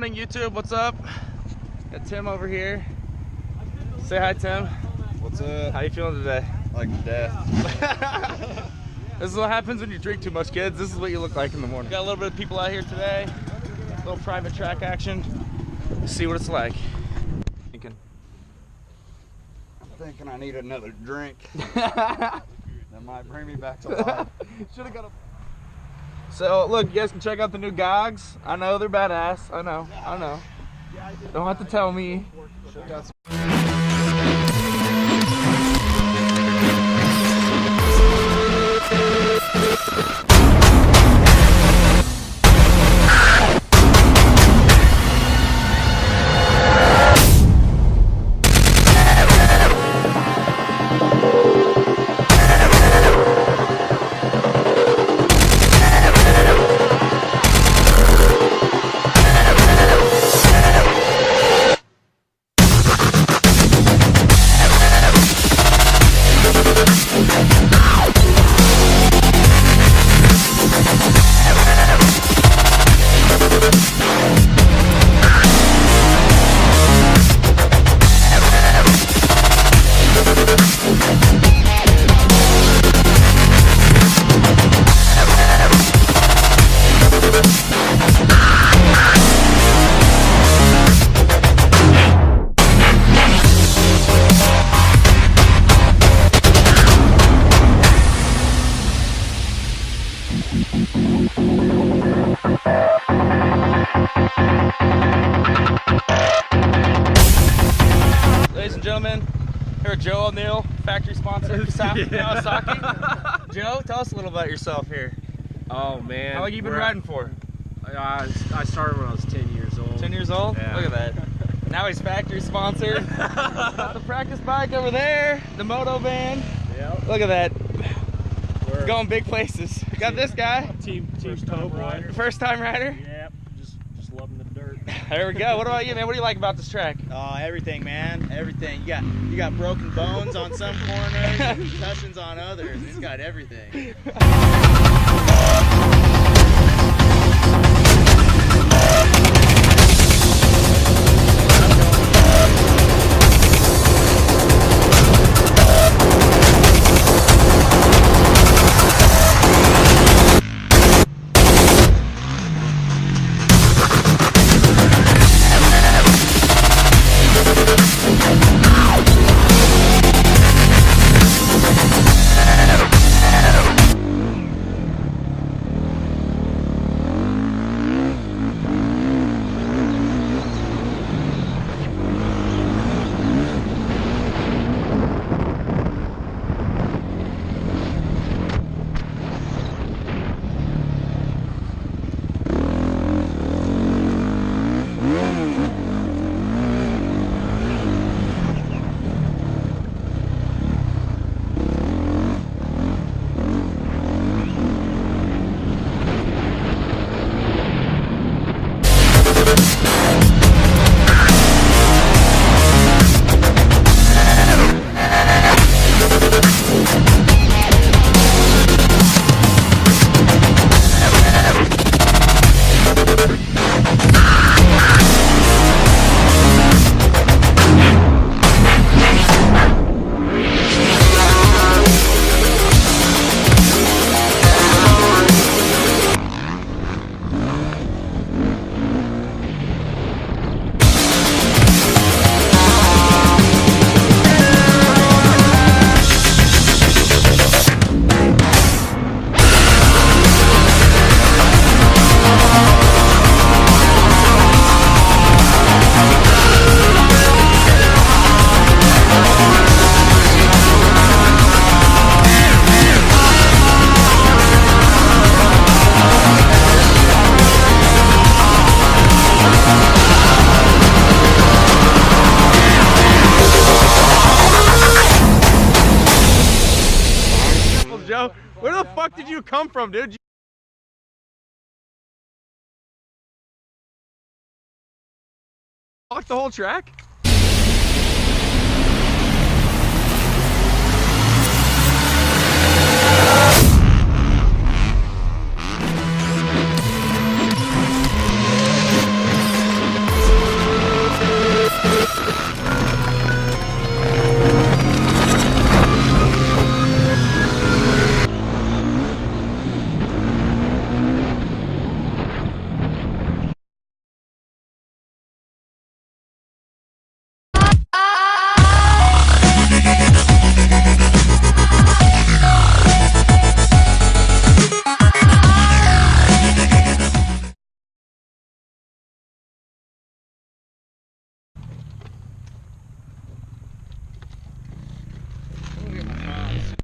morning, YouTube. What's up? Got Tim over here. Say hi, Tim. What's up? How you feeling today? Like death. This is what happens when you drink too much, kids. This is what you look like in the morning. Got a little bit of people out here today. A little private track action. See what it's like. I'm thinking I need another drink. That might bring me back to life. Should have got a. So look, you guys can check out the new gogs. I know they're badass. I know. Don't have to tell me. Ladies and gentlemen, here with Joe O'Neill, factory sponsor, Kawasaki. Joe, tell us a little about yourself here. Oh man, How long have you been riding for? I started when I was 10 years old. 10 years old? Yeah. Look at that. Now he's factory sponsored. Got the practice bike over there, the moto van. Yep. Look at that. We're Going big places. Got this guy. Team toe boy. First time rider. Yep. Just loving the dirt. There we go. What about you, man? What do you like about this track? Oh, everything, man. Everything. You got broken bones on some corners, concussions on others. It's got everything. Joe, where the fuck did you come from, dude? Walk the whole track?